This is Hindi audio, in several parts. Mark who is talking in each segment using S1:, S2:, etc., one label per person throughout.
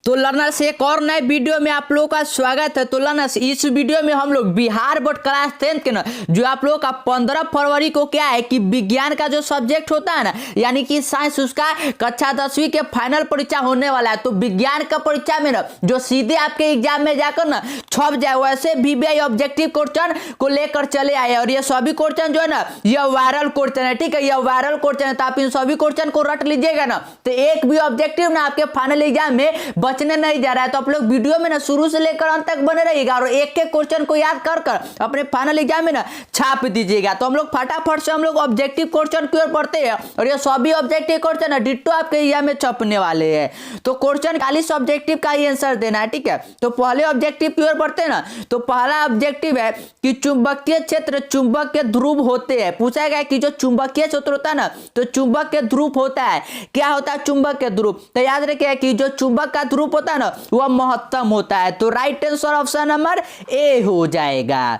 S1: तो लर्नर्स एक और नए वीडियो में आप लोगों का स्वागत है। तो लर्नर्स इस वीडियो में हम लोग बिहार बोर्ड क्लास 10 के ना जो आप लोगों का 15 फरवरी को क्या है कि विज्ञान का जो सब्जेक्ट होता है ना यानी कि साइंस उसका कक्षा 10वीं के फाइनल परीक्षा होने वाला है। तो विज्ञान का परीक्षा में ना जो सीधे आपके एग्जाम में जाकर ना छप जाए वैसे VBI ऑब्जेक्टिव क्वेश्चन को लेकर चले आए और ये सभी क्वेश्चन जो है ना यह वायरल क्वेश्चन है। ठीक है, यह वायरल क्वेश्चन है तो आप इन सभी क्वेश्चन को रट लीजिएगा ना तो एक भी ऑब्जेक्टिव ना आपके फाइनल एग्जाम में बचने नहीं जा रहा है। तो आप लोग वीडियो में ना शुरू से लेकर अंत तक बने रहिएगा और एक एक क्वेश्चन को याद कर कर अपने फाइनल एग्जाम में ना छाप दीजिएगा। तो हम लोग फटाफट से हम लोग ऑब्जेक्टिव क्वेश्चन की ओर पढ़ते हैं और ये सभी ऑब्जेक्टिव क्वेश्चन है डिट्टो आपके एग्जाम में छपने वाले हैं। तो क्वेश्चन 40 ऑब्जेक्टिव का ही आंसर देना है। ठीक है, तो पहले ऑब्जेक्टिव की ओर पढ़ते हैं ना। तो पहला ऑब्जेक्टिव है कि चुंबकीय क्षेत्र चुंबक के ध्रुव होते हैं। पूछा गया कि जो चुंबकीय क्षेत्र होता है ना तो चुंबक के ध्रुव होता है। क्या होता है चुंबक के ध्रुव? तो याद रखिए कि जो चुंबक का ध्रुव होता है ना वह महत्तम होता है। तो right answer option number A हो जाएगा।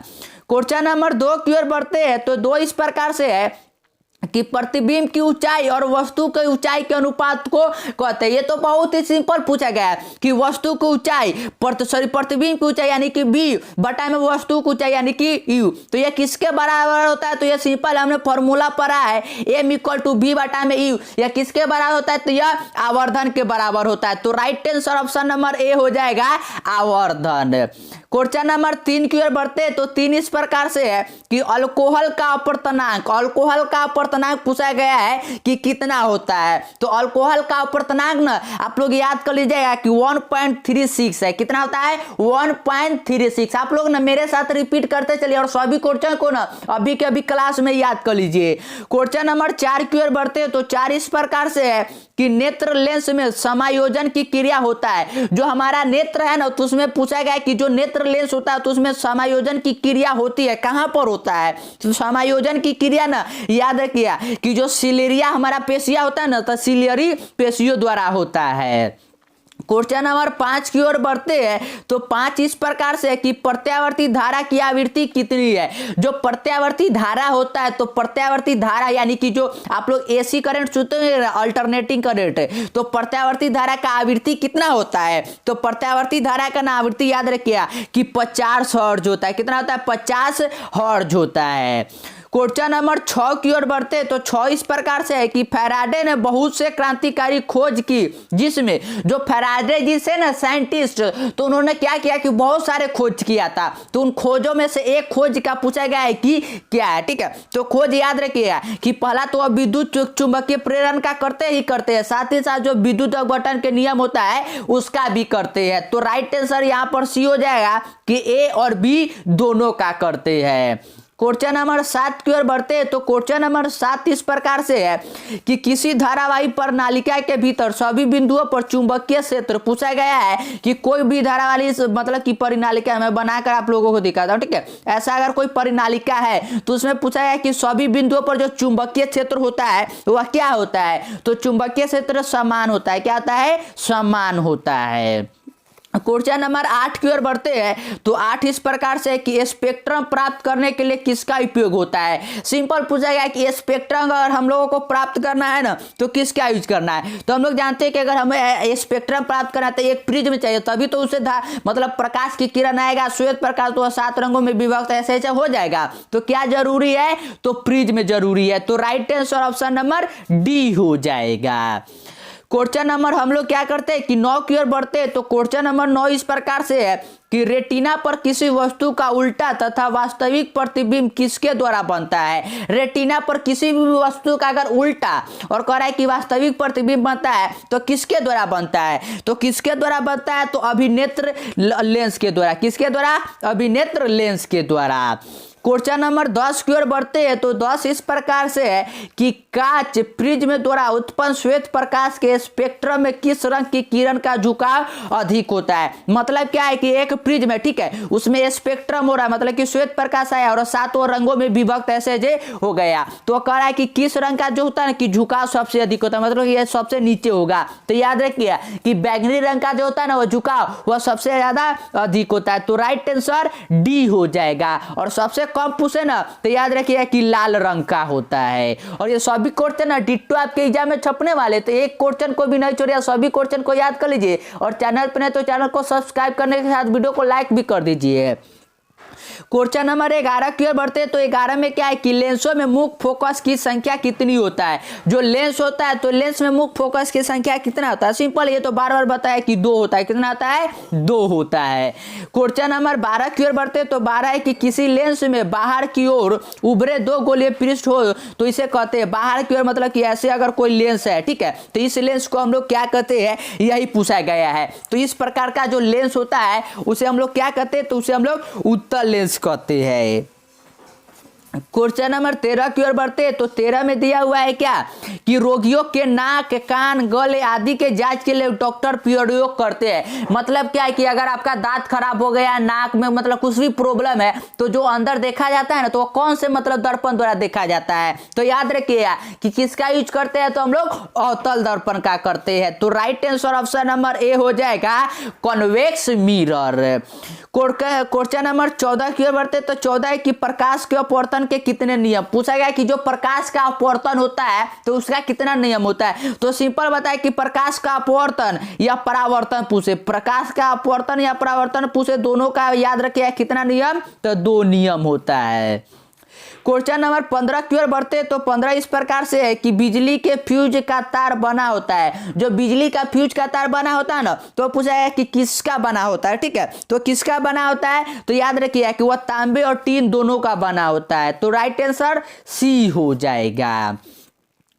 S1: क्वेश्चन नंबर 2 की ओर बढ़ते हैं। तो 2 इस प्रकार से है कि प्रतिबिंब की ऊंचाई और वस्तु की ऊंचाई के अनुपात को कहते हैं। ये तो बहुत ही सिंपल पूछा गया है कि वस्तु की ऊंचाई प्रतिबिंब की ऊंचाई यानी कि बी बटा में वस्तु की ऊंचाई यानी कि यू। तो ये किसके बराबर होता है? तो ये सिंपल हमने फॉर्मूला पढ़ा है m = b बटा में यू। यह किसके बराबर होता है? तो यह आवर्धन के बराबर होता है। तो right answer option number A हो जाएगा आवर्धन। क्वेश्चन नंबर 3 की ओर बढ़ते हैं। तो 3 इस प्रकार से है कि अल्कोहल का अपर्तनांक पूछा गया है कि कितना होता है। तो अल्कोहल का अपर्तनांक ना आप लोग याद कर लीजिएगा कि 1.36 है। कितना होता है? 1.36। आप लोग ना मेरे साथ रिपीट करते चलिए और सभी क्वेश्चन को ना अभी के अभी क्लास में याद कर लीजिए। क्वेश्चन नंबर 4 की ओर बढ़ते हैं। तो 4 इस प्रकार से है कि नेत्र लेंस में समायोजन की क्रिया होता है। जो हमारा नेत्र है ना तो उसमें पूछा गया है कि जो नेत्र लेंस होता है तो उसमें समायोजन की क्रिया होती है। कहां पर होता है? तो समायोजन की क्रिया ना याद रखिए कि जो सिलेरिया हमारा पेशिया होता है ना तो सिलियरी पेशियों द्वारा होता है। क्वेश्चन नंबर 5 की ओर बढ़ते हैं। तो 5 इस प्रकार से है कि प्रत्यावर्ती धारा की आवृत्ति कितनी है। जो प्रत्यावर्ती धारा होता है तो प्रत्यावर्ती धारा यानी कि जो आप लोग AC करंट सुनते हैं अल्टरनेटिंग करंट, तो प्रत्यावर्ती धारा का आवृत्ति कितना होता है? तो प्रत्यावर्ती धारा का ना आवृत्ति याद रखिए कि 50 हर्ट्ज होता है। कितना होता है? 50 हर्ट्ज होता है। क्वेश्चन नंबर 6 की ओर बढ़ते हैं। तो 6 इस प्रकार से है कि फैराडे ने बहुत से क्रांतिकारी खोज की, जिसमें जो फैराडे जी से ना साइंटिस्ट तो उन्होंने क्या किया कि बहुत सारे खोज किया था। तो उन खोजों में से एक खोज का पूछा गया है कि क्या है। ठीक है, तो खोज याद रखिएगा कि पहला तो विद्युत चुंबकीय प्रेरण का करते हैं, साथ ही साथ जो विद्युत अपघटन के नियम होता है उसका भी करते हैं। तो राइट आंसर यहां पर सी हो जाएगा कि A और B दोनों का करते हैं। क्वेश्चन नंबर 7 की ओर बढ़ते हैं। तो क्वेश्चन नंबर 7 इस प्रकार से है कि किसी धारावाही प्रणालिका के भीतर सभी बिंदुओं पर चुंबकीय क्षेत्र पूछा गया है कि कोई भी धारावाही मतलब कि परिनालिका मैं बनाकर आप लोगों को दिखाता हूं। ठीक है, ऐसा अगर कोई परिनालिका है तो उसमें पूछा गया कि सभी बिंदुओं पर जो चुंबकीय क्षेत्र होता है वह क्या होता है? तो चुंबकीय क्षेत्र समान होता है। क्या होता है? समान होता है। क्वेश्चन नंबर 8 की ओर बढ़ते हैं। तो 8 इस प्रकार से कि स्पेक्ट्रम प्राप्त करने के लिए किसका उपयोग होता है। सिंपल पूछा गया कि स्पेक्ट्रम अगर हम लोगों को प्राप्त करना है ना तो किसका यूज करना है। तो हम लोग जानते हैं कि अगर हमें स्पेक्ट्रम प्राप्त करना है तो एक प्रिज्म चाहिए तभी तो उसे मतलब प्रकाश की किरण आएगा। श्वेत प्रकाश तो 7 रंगों में विभक्त ऐसे ऐसे हो जाएगा। तो क्या जरूरी है? तो प्रिज्म जरूरी है। तो right answer option number D हो जाएगा। क्वेश्चन नंबर हम लोग क्या करते हैं कि 9 की ओर बढ़ते हैं। तो क्वेश्चन नंबर 9 इस प्रकार से है कि रेटिना पर किसी वस्तु का उल्टा तथा वास्तविक प्रतिबिंब किसके द्वारा बनता है। रेटिना पर किसी भी वस्तु का अगर उल्टा और कह रहा है कि वास्तविक प्रतिबिंब बनता है तो किसके द्वारा बनता है? तो किसके द्वारा बनता है? तो अभिनेत्र लेंस के द्वारा। किसके द्वारा? अभिनेत्र लेंस के द्वारा। क्वेश्चन नंबर 10 की ओर बढ़ते हैं। तो 10 इस प्रकार से है कि कांच प्रिज्म द्वारा उत्पन्न श्वेत प्रकाश के स्पेक्ट्रम में किस रंग की किरण का झुकाव अधिक होता है। मतलब क्या है कि एक प्रिज्म है, ठीक है, उसमें स्पेक्ट्रम हो रहा है मतलब कि श्वेत प्रकाश आया और 7 रंगों में विभक्त ऐसे जे हो गया। तो कह रहा है कि किस रंग का जो होता है कि झुकाव सबसे अधिक होता है, मतलब ये सबसे नीचे होगा। तो याद रखिए कि बैंगनी रंग का जो होता है ना वो झुकाव वह सबसे ज्यादा अधिक होता है। तो राइट आंसर डी हो जाएगा। और सबसे कब पूछे ना तो याद रखिए कि लाल रंग का होता है। और ये सभी क्वेश्चन ना डिट्टो आपके एग्जाम में छपने वाले, तो एक क्वेश्चन को भी नहीं छोड़िए, सभी क्वेश्चन को याद कर लीजिए। और चैनल पर नहीं तो चैनल को सब्सक्राइब करने के साथ वीडियो को लाइक भी कर दीजिए। क्वेश्चन नंबर 11 की ओर बढ़ते हैं। तो 11 में क्या है कि लेंसों में मुख्य फोकस की संख्या कितनी होता है। जो लेंस होता है तो लेंस में मुख्य फोकस की संख्या कितना होता है। सिंपल, ये तो बार बार बताया कि 2 होता है। कितना होता है? 2 होता है। क्वेश्चन नंबर 12 की ओर बढ़ते हैं। तो 12 है कि किसी लेंस में बाहर की ओर उभरे 2 गोलीय पृष्ठ हो तो इसे कहते हैं बाहर की ओर, मतलब कि ऐसे अगर कोई लेंस है, ठीक है, तो इस लेंस को हम लोग क्या कहते हैं, यही पूछा गया है। तो इस प्रकार का जो लेंस होता है उसे हम लोग क्या कहते हैं, तो उसे हम लोग उत्तल लेंस कहते हैं। क्वेश्चन नंबर 13 की ओर बढ़ते हैं। तो 13 में दिया हुआ है क्या कि रोगियों के नाक, कान, गले आदि के जांच के लिए डॉक्टर प्रयोग करते हैं। मतलब क्या है कि अगर आपका दांत खराब हो गया, नाक में मतलब कुछ भी प्रॉब्लम है, तो जो अंदर देखा जाता है ना, तो वो कौन से मतलब दर्पण द्वारा देखा जाता है। तो याद रखिएगा कि किसका यूज करते हैं, तो हम लोग अवतल दर्पण का करते हैं। तो right answer option number A हो जाएगा कॉन्वेक्स मिरर। क्वेश्चन नंबर 14 की ओर बढ़ते। तो 14 है कि प्रकाश के अपवर्तन के कितने नियम। पूछा गया कि जो प्रकाश का अपवर्तन होता है तो उसका कितना नियम होता है। तो सिंपल बताए कि प्रकाश का अपवर्तन या परावर्तन पूछे, प्रकाश का अपवर्तन या परावर्तन पूछे, दोनों का याद रखिए कितना नियम, तो 2 नियम होता है। क्वेश्चन नंबर 15 की ओर बढ़ते। तो 15 इस प्रकार से है कि बिजली के फ्यूज का तार बना होता है। जो बिजली का फ्यूज का तार बना होता है ना, तो पूछा है कि किसका बना होता है। ठीक है, तो किसका बना होता है, तो याद रखिए कि वह तांबे और टीन दोनों का बना होता है। तो राइट आंसर सी हो जाएगा।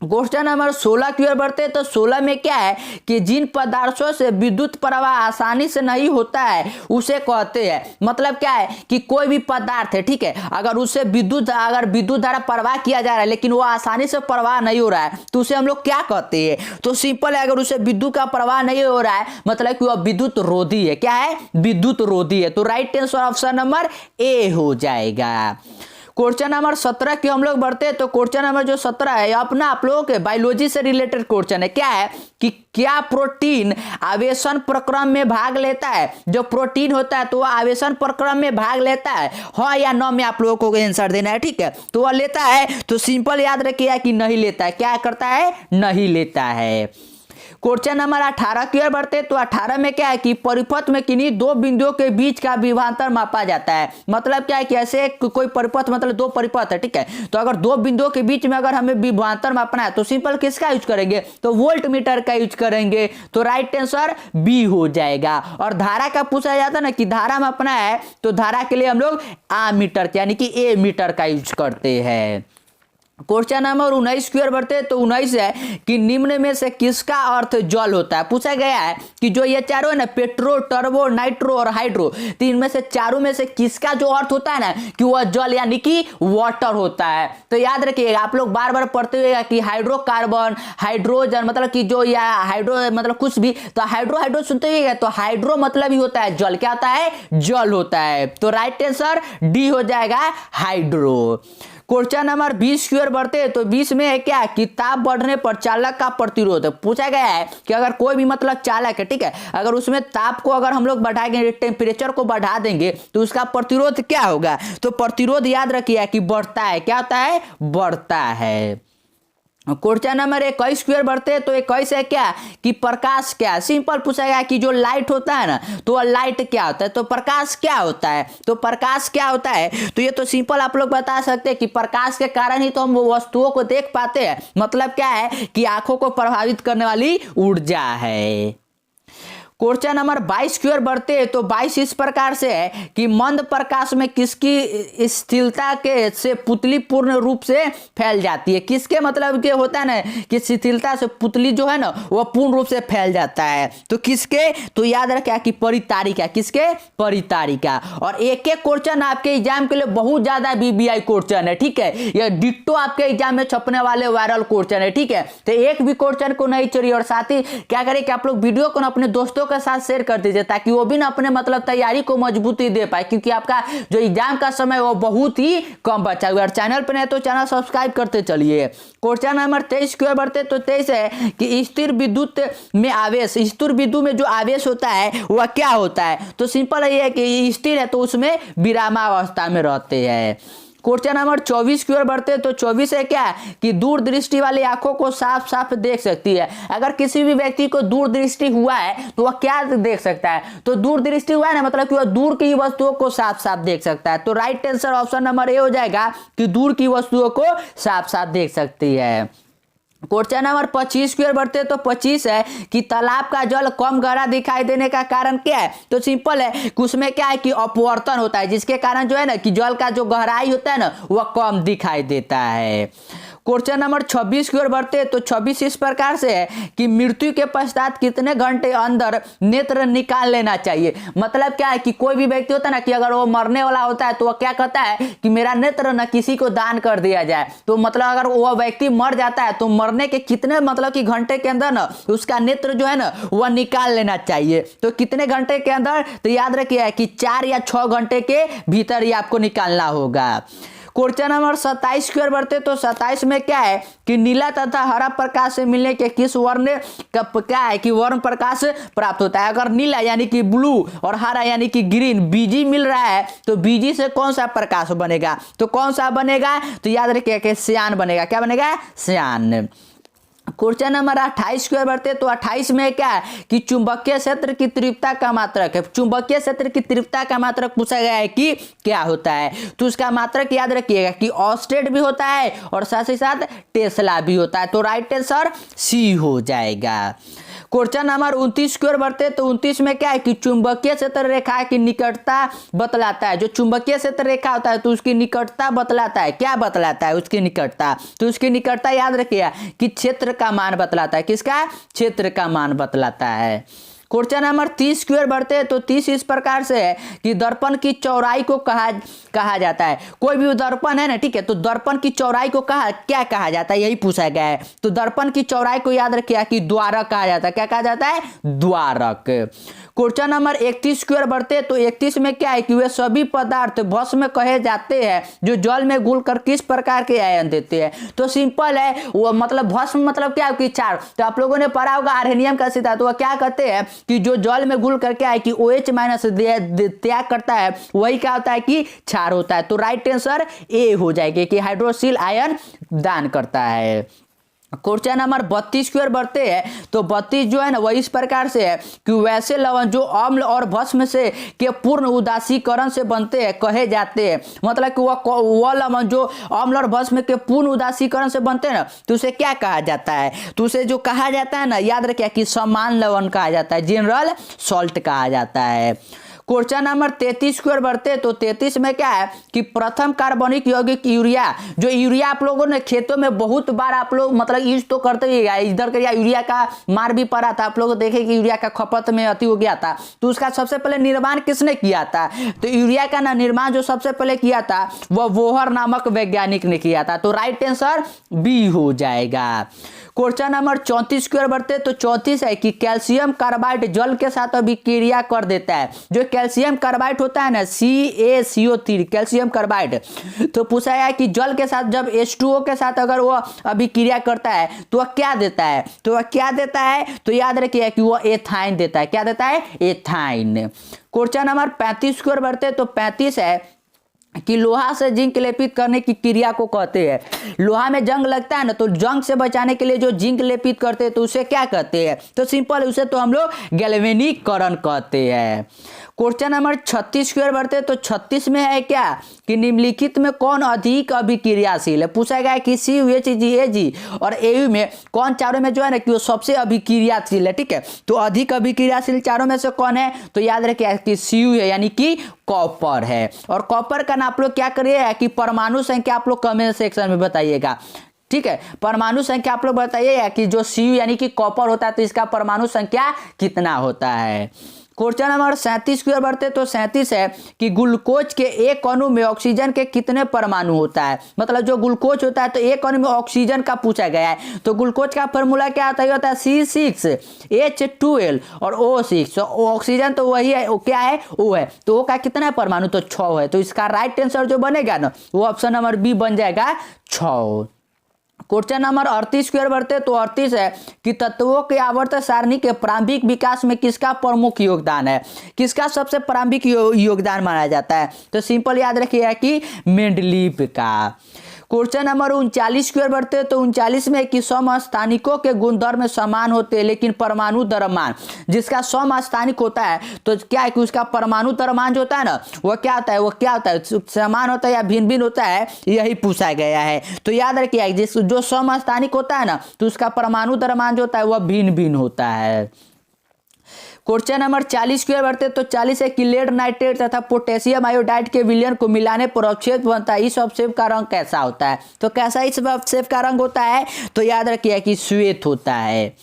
S1: क्वेश्चन नंबर 16 की ओर बढ़ते हैं। तो 16 में क्या है कि जिन पदार्थों से विद्युत प्रवाह आसानी से नहीं होता है उसे कहते हैं। मतलब क्या है कि कोई भी पदार्थ है, ठीक है, अगर उससे विद्युत धारा प्रवाह किया जा रहा है लेकिन वो आसानी से प्रवाह नहीं हो रहा है तो उसे हम लोग क्या कहते हैं। तो सिंपल है, अगर उसे विद्युत का प्रवाह नहीं हो रहा है मतलब कि वह विद्युत रोधी है। क्या है? विद्युत रोधी है। तो right answer option number A हो जाएगा। क्वेश्चन नंबर 17 की हम लोग बढ़ते हैं। तो क्वेश्चन नंबर जो 17 है अपना आप लोगों के बायोलॉजी से रिलेटेड क्वेश्चन है। क्या है कि क्या प्रोटीन आवेशन प्रक्रम में भाग लेता है। जो प्रोटीन होता है तो वह आवेशन प्रक्रम में भाग लेता है, हाँ या नो में आप लोगों को आंसर देना है। ठीक है, तो वह लेता है, तो सिंपल याद रखिए कि नहीं लेता है। क्या करता है? नहीं लेता है। क्वेश्चन नंबर 18 की ओर बढ़ते। तो 18 में क्या है कि परिपथ में किन्हीं 2 बिंदुओं के बीच का विभवांतर मापा जाता है। मतलब क्या है कि ऐसे कोई परिपथ, मतलब 2 परिपथ है, ठीक है, तो अगर 2 बिंदुओं के बीच में अगर हमें विभवांतर मापना है तो सिंपल किसका यूज करेंगे, तो वोल्ट मीटर का यूज करेंगे। तो राइट आंसर बी हो जाएगा। और धारा का पूछा जाता है ना कि धारा मापना है तो धारा के लिए हम लोग आमीटर यानी कि ए मीटर का यूज करते हैं। क्वेश्चन नंबर 19 की ओर बढ़ते हैं। तो 19 है कि निम्न में से किसका अर्थ जल होता है। पूछा गया है कि जो ये चारों है ना, पेट्रो, टर्बो, नाइट्रो और हाइड्रो, तो इनमें से चारों में से किसका जो अर्थ होता है ना कि वह जल यानी कि वाटर होता है। तो याद रखिएगा, आप लोग बार बार पढ़ते हुए कि हाइड्रोकार्बन, हाइड्रोजन, मतलब कि जो या हाइड्रो मतलब कुछ भी, तो हाइड्रो सुनते हुए तो हाइड्रो मतलब ही होता है जल। क्या होता है? जल होता है। तो राइट आंसर डी हो जाएगा, हाइड्रो। क्वेश्चन नंबर 20 की ओर बढ़ते हैं। तो 20 में है क्या कि ताप बढ़ने पर चालक का प्रतिरोध। पूछा गया है कि अगर कोई भी मतलब चालक है, ठीक है, अगर उसमें ताप को अगर हम लोग बढ़ाएंगे, टेम्परेचर को बढ़ा देंगे तो उसका प्रतिरोध क्या होगा। तो प्रतिरोध याद रखिए कि बढ़ता है। क्या होता है? बढ़ता है। क्वेश्चन नंबर 21 की ओर बढ़ते हैं। तो 21 है क्या कि प्रकाश क्या है। सिंपल पूछा गया कि जो लाइट होता है ना, तो लाइट क्या होता है, तो प्रकाश क्या होता है। तो प्रकाश क्या होता है, तो ये तो सिंपल आप लोग बता सकते हैं कि प्रकाश के कारण ही तो हम वो वस्तुओं को देख पाते हैं। मतलब क्या है कि आंखों को प्रभावित करने वाली ऊर्जा है। क्वेश्चन नंबर 22 की ओर बढ़ते हैं। तो 22 इस प्रकार से है कि मंद प्रकाश में किसकी स्थिरता के से पुतली पूर्ण रूप से फैल जाती है। किसके मतलब के होता है ना कि स्थिरता से पुतली जो है ना वह पूर्ण रूप से फैल जाता है। तो किसके, तो याद रखा कि परितारिका। किसके? परितारिका। और एक एक क्वेश्चन आपके एग्जाम के लिए बहुत ज्यादा बीबीआई क्वेश्चन है। ठीक है, यह डिट्टो आपके एग्जाम में छपने वाले वायरल क्वेश्चन है। ठीक है, तो एक भी क्वेश्चन को नहीं छोड़िए। और साथ ही क्या करें कि आप लोग वीडियो को अपने दोस्तों के साथ शेयर कर दीजिए ताकि वो भी ना अपने मतलब तैयारी को मजबूती दे पाए, क्योंकि आपका जो एग्जाम का समय वो बहुत ही कम बचा हुआ है। चैनल पर नहीं तो चैनल सब्सक्राइब करते चलिए। क्वेश्चन नंबर 23 की ओर बढ़ते। तो 23 है कि स्थिर विद्युत में आवेश, स्थिर विद्युत में जो आवेश होता है वह क्या होता है। तो सिंपल ये है कि स्थिर है तो उसमें विरामावस्था में रहते हैं। क्वेश्चन नंबर 24 की ओर बढ़ते हैं। तो 24 है क्या कि दूर दृष्टि वाली आंखों को साफ साफ देख सकती है। अगर किसी भी व्यक्ति को दूर दृष्टि हुआ है तो वह क्या देख सकता है, तो दूर दृष्टि हुआ है ना, मतलब कि वह दूर की वस्तुओं को साफ साफ देख सकता है। तो right answer option number A हो जाएगा कि दूर की वस्तुओं को साफ साफ देख सकती है। क्वेश्चन नंबर 25 की ओर बढ़ते तो 25 है कि तालाब का जल कम गहरा दिखाई देने का कारण क्या है। तो सिंपल है कि उसमें क्या है कि अपवर्तन होता है, जिसके कारण जो है ना कि जल का जो गहराई होता है ना वह कम दिखाई देता है। क्वेश्चन नंबर 26 की ओर बढ़ते तो 26 इस प्रकार से है कि मृत्यु के पश्चात कितने घंटे अंदर नेत्र निकाल लेना चाहिए। मतलब क्या है कि कोई भी व्यक्ति होता है ना कि अगर वो मरने वाला होता है तो वह क्या कहता है कि मेरा नेत्र न किसी को दान कर दिया जाए। तो मतलब अगर वह व्यक्ति मर जाता है तो मरने के कितने मतलब कि घंटे के अंदर ना उसका नेत्र जो है ना वह निकाल लेना चाहिए। तो कितने घंटे के अंदर, तो याद रखिए कि 4 या 6 घंटे के भीतर ही आपको निकालना होगा। क्वेश्चन नंबर 27 की ओर बढ़ते तो 27 में क्या है कि नीला तथा हरा प्रकाश से मिलने के किस वर्ण का क्या है कि वर्ण प्रकाश प्राप्त होता है। अगर नीला यानी कि ब्लू और हरा यानी कि ग्रीन बीजी मिल रहा है तो बीजी से कौन सा प्रकाश बनेगा, तो कौन सा बनेगा, तो याद रखिए कि श्यान बनेगा। क्या बनेगा, श्यान। क्वेश्चन नंबर 28 की ओर बढ़ते तो 28 में क्या है कि चुंबकीय क्षेत्र की तीव्रता का मात्रक है। चुंबकीय क्षेत्र की तीव्रता का मात्रक पूछा गया है कि क्या होता है। तो उसका मात्रक याद रखिएगा कि ऑस्टेड भी होता है और साथ ही साथ टेस्ला भी होता है। तो राइट आंसर सी हो जाएगा। क्वेश्चन नंबर 29 की ओर बढ़ते तो 29 में क्या है कि चुंबकीय क्षेत्र रेखा की निकटता बतलाता है। जो चुंबकीय क्षेत्र रेखा होता है तो उसकी निकटता बतलाता है। क्या बतलाता है, उसकी निकटता। तो उसकी निकटता याद रखिए कि क्षेत्र का मान बतलाता है। किसका, क्षेत्र का मान बतलाता है। क्वेश्चन नंबर 30 की ओर बढ़ते हैं तो 30 इस प्रकार से है कि दर्पण की चौड़ाई को कहा जाता है। कोई भी दर्पण है ना, ठीक है, तो दर्पण की चौड़ाई को क्या कहा जाता है, यही पूछा गया है। तो दर्पण की चौड़ाई को याद रखिए कि द्वारक कहा जाता है। क्या कहा जाता है, द्वारक। क्वेश्चन नंबर 31 की ओर बढ़ते हैं तो 31 में क्या है कि वे सभी पदार्थ भस्म कहे जाते हैं जो जल में घुलकर किस प्रकार के आयन देते हैं। तो सिंपल है, वो मतलब भस्म मतलब क्या है कि क्षार। तो आप लोगों ने पढ़ा होगा आर्सेनियम का सिद्धांत। तो वह क्या कहते हैं कि जो जल में घुल कर क्या है कि OH माइनस त्याग करता है वही क्या होता है कि क्षार होता है। तो राइट आंसर ए हो जाएगी कि हाइड्रोक्सिल आयन दान करता है। क्वेश्चन नंबर 32 की ओर बढ़ते हैं तो 32 जो है ना वह इस प्रकार से है कि वैसे लवण जो अम्ल और भस्म से के पूर्ण उदासीकरण से बनते हैं कहे जाते हैं। मतलब कि वह लवण जो अम्ल और भस्म के पूर्ण उदासीकरण से बनते हैं ना तो उसे क्या कहा जाता है, तो उसे जो कहा जाता है ना याद रखिए कि समान लवण कहा जाता है, जनरल सॉल्ट कहा जाता है। क्वेश्चन नंबर 33 की ओर बढ़ते तो 33 में क्या है कि प्रथम कार्बनिक यौगिक यूरिया। जो यूरिया आप लोगों ने खेतों में बहुत बार आप लोग मतलब यूज तो करते ही है, इधर का यूरिया का मार भी पड़ा था। आप लोग देखे कि यूरिया का खपत में अति हो गया था। तो उसका सबसे पहले निर्माण किसने किया था, तो यूरिया का ना निर्माण जो सबसे पहले किया था वह वोहर नामक वैज्ञानिक ने किया था। तो राइट आंसर बी हो जाएगा। क्वेश्चन नंबर 34 की ओर बढ़ते तो 34 है कि कैल्शियम कार्बाइड जल के साथ अभिक्रिया कर देता है। जो कैल्शियम कार्बाइड होता है ना CaCO3 कैल्शियम कार्बाइड, तो पूछा है कि जल के साथ जब H2O के साथ अगर वो अभिक्रिया करता है तो वह क्या देता है, तो वह क्या देता है, तो याद रखिए कि वह एथाइन देता है। क्या देता है, एथाइन। क्वेश्चन नंबर 35 की ओर बढ़ते तो 35 है कि लोहा से जिंक लेपित करने की क्रिया को कहते हैं। लोहा में जंग लगता है ना तो जंग से बचाने के लिए जो जिंक लेपित करते हैं तो उसे क्या कहते हैं, तो सिंपल उसे तो हम लोग गैल्वेनिकरण कहते हैं। क्वेश्चन नंबर 36 की ओर बढ़ते तो 36 में है क्या कि निम्नलिखित में कौन अधिक अभिक्रियाशील है। पूछा गया है कि CuHGAg और Au में कौन चारों में जो है ना कि वो सबसे अभिक्रियाशील है। ठीक है, तो अधिक अभिक्रियाशील चारों में से कौन है, तो याद रखिए कि Cu है यानी कि कॉपर है। और कॉपर का आप लोग क्या करिए कि परमाणु संख्या आप लोग कमेंट सेक्शन में बताइएगा। ठीक है, परमाणु संख्या आप लोग बताइए कि जो Cu यानी कि कॉपर होता है तो इसका परमाणु संख्या कितना होता है। क्वेश्चन नंबर 37 की ओर बढ़ते तो 37 है कि ग्लूकोज के एक अणु में ऑक्सीजन के कितने परमाणु होता है। मतलब जो ग्लूकोज होता है तो एक अणु में ऑक्सीजन का पूछा गया है। तो ग्लूकोज का फॉर्मूला क्या होता है C6H12 और O6। तो ऑक्सीजन तो वही है, वो क्या है, O है। तो O का कितना परमाणु, तो 6 है। तो इसका राइट आंसर जो बनेगा ना वो ऑप्शन नंबर बी बन जाएगा 6। क्वेश्चन नंबर 38 की ओर बढ़ते तो 38 है कि तत्वों के आवर्त सारणी के प्रारंभिक विकास में किसका प्रमुख योगदान है, किसका सबसे प्रारंभिक योगदान माना जाता है। तो सिंपल याद रखिएगा कि मेंडलीव का। क्वेश्चन नंबर 39 की ओर बढ़ते तो 39 में कि समस्थानिकों के गुणधर्म समान होते हैं लेकिन परमाणु द्रव्यमान, जिसका समस्थानिक होता है तो क्या है कि उसका परमाणु द्रव्यमान जो होता है ना वो क्या होता है, वो क्या होता है, समान होता है या भिन्न भिन्न होता है, यही पूछा गया है। तो याद रखिए जिस जो समस्थानिक होता है ना तो उसका परमाणु द्रव्यमान जो होता है वह भिन्न भिन्न होता है। क्वेश्चन नंबर 40 की ओर बढ़ते तो 40 है कि लेड नाइट्रेट तथा पोटेशियम आयोडाइड के विलयन को मिलाने पर अवक्षेप बनता है, इस अवक्षेप का रंग कैसा होता है। तो कैसा इस अवक्षेप का रंग होता है, तो याद रखिए कि श्वेत होता है।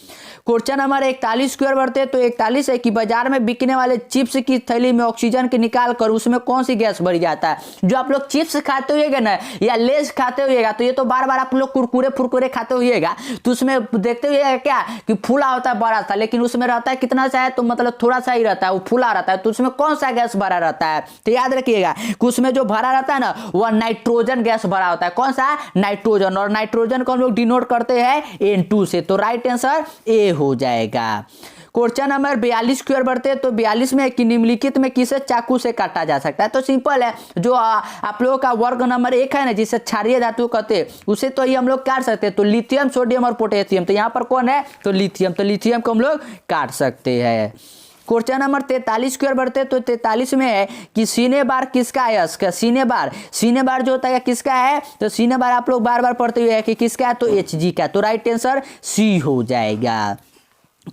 S1: क्वेश्चन नंबर 41 की ओर बढ़ते तो 41 है कि बाजार में बिकने वाले चिप्स की थैली में ऑक्सीजन के निकाल कर उसमें कौन सी गैस भरी जाता है। जो आप लोग चिप्स खाते हुएगा ना या लेज खाते हुएगा तो ये तो बार बार आप लोग कुरकुरे फुरकुरे खाते हुएगा तो उसमें देखते हुएगा क्या कि फूला होता है बड़ा सा, लेकिन उसमें रहता है कितना सा है, तो मतलब थोड़ा सा ही रहता है, वो फूला रहता है। तो उसमें कौन सा गैस भरा रहता है, तो याद रखिएगा कि उसमें जो भरा रहता है ना वह नाइट्रोजन गैस भरा होता है। कौन सा, नाइट्रोजन। और नाइट्रोजन को हम लोग डिनोट करते हैं N2 से। तो राइट आंसर ए हो जाएगा। क्वेश्चन नंबर 42 की ओर बढ़ते हैं तो 42 में कि निम्नलिखित में किसे चाकू से काटा जा सकता है। तो सिंपल है, जो आप लोगों का वर्ग नंबर 1 है ना जिसे क्षारीय धातु कहते हैं उसे तो ये हम लोग काट सकते हैं। तो लिथियम, सोडियम और पोटेशियम, तो यहाँ पर कौन है, तो लिथियम। तो लिथियम को हम लोग काट सकते हैं। क्वेश्चन नंबर 43 की ओर बढ़ते तो 43 में है कि सीने बार किसका है, इसका सीने बार जो होता है किसका है, तो सीने बार आप लोग बार बार पढ़ते हुए है कि किसका है, तो Hg का। तो राइट आंसर सी हो जाएगा।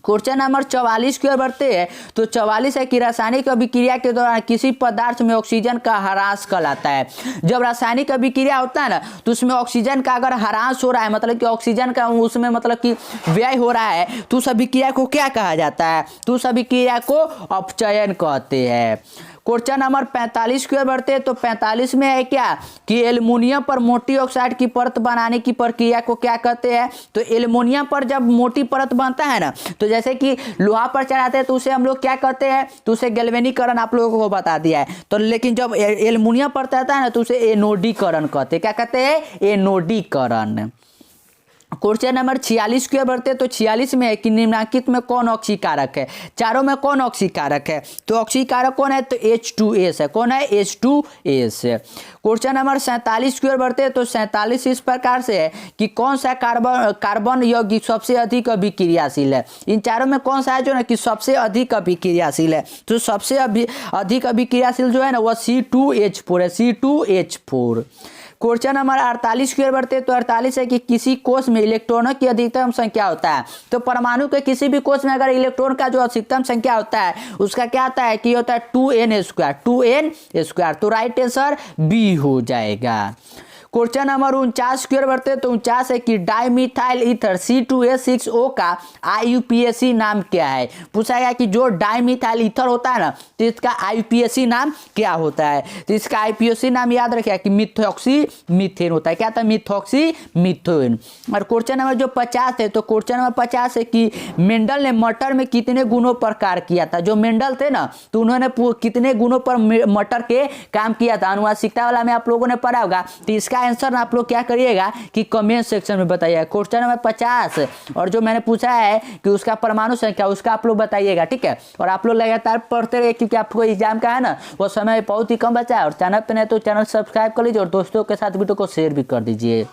S1: क्वेश्चन नंबर 44 की ओर बढ़ते हैं तो 44 है कि रासायनिक अभिक्रिया के दौरान किसी पदार्थ में ऑक्सीजन का ह्रास कहलाता है। जब रासायनिक अभिक्रिया होता है ना तो उसमें ऑक्सीजन का अगर ह्रास हो रहा है, मतलब कि ऑक्सीजन का उसमें मतलब कि व्यय हो रहा है, तो उस अभिक्रिया को क्या कहा जाता है, तो उस अभिक्रिया को अपचयन कहते हैं। क्वेश्चन नंबर 45 की ओर बढ़ते तो 45 में है क्या कि एल्युमिनियम पर मोटी ऑक्साइड की परत बनाने की प्रक्रिया को क्या कहते हैं। तो एल्युमिनियम पर जब मोटी परत बनता है ना तो जैसे कि लोहा पर चढ़ाते हैं तो उसे हम लोग क्या कहते हैं, तो उसे गैल्वेनीकरण आप लोगों को बता दिया है। तो लेकिन जब एल्युमिनियम पर चढ़ता है ना तो उसे एनोडीकरण कहते हैं। क्या कहते हैं, एनोडीकरण। क्वेश्चन नंबर 46 की ओर बढ़ते तो 46 में है कि निम्नलिखित में कौन ऑक्सीकारक है, चारों में कौन ऑक्सीकारक है। तो ऑक्सीकारक कौन है, तो H2S है। कौन है, H2S। क्वेश्चन नंबर 47 की ओर बढ़ते तो 47 इस प्रकार से है कि कौन सा कार्बन यौगिक सबसे अधिक अभिक्रियाशील है। इन चारों में कौन सा है जो ना कि सबसे अधिक अभिक्रियाशील है। तो सबसे अधिक अभिक्रियाशील जो है ना वह C2H4 है, C2H4। क्वेश्चन नंबर 48 की ओर बढ़ते तो 48 है कि किसी कोष में इलेक्ट्रॉनों की अधिकतम संख्या होता है। तो परमाणु के किसी भी कोष में अगर इलेक्ट्रॉन का जो अधिकतम संख्या होता है उसका क्या होता है कि होता है 2n²। तो राइट आंसर बी हो जाएगा। क्वेश्चन नंबर 49 की ओर बढ़ते तो 49 है कि डाइमिथाइल ईथर C2H6O का IUPAC नाम क्या है। पूछा गया कि जो डाइमिथाइल ईथर होता है ना तो इसका IUPAC नाम क्या होता है। तो इसका IUPAC नाम याद रखिए कि मिथॉक्सी मीथेन होता है। क्या था, मिथॉक्सी मीथेन। और क्वेश्चन नंबर जो 50 है तो क्वेश्चन नंबर 50 है कि मेंडल ने मटर में कितने गुणों पर कार्य किया था। जो मेंडल थे ना तो उन्होंने कितने गुणों पर मटर के काम किया था, आनुवांशिकता वाला में आप लोगों ने पढ़ा होगा। तो इसका आंसर आप लोग क्या करिएगा कि कमेंट सेक्शन में बताइएगा। क्वेश्चन नंबर 50 और जो मैंने पूछा है कि उसका परमाणु संख्या उसका आप लोग बताइएगा, ठीक है। और आप लोग लगातार पढ़ते रहिए क्योंकि आपको एग्जाम का है ना वो समय बहुत ही कम बचा है। और चैनल पे नहीं तो चैनल सब्सक्राइब कर लीजिए और दोस्तों के साथ वीडियो को शेयर भी कर दीजिए।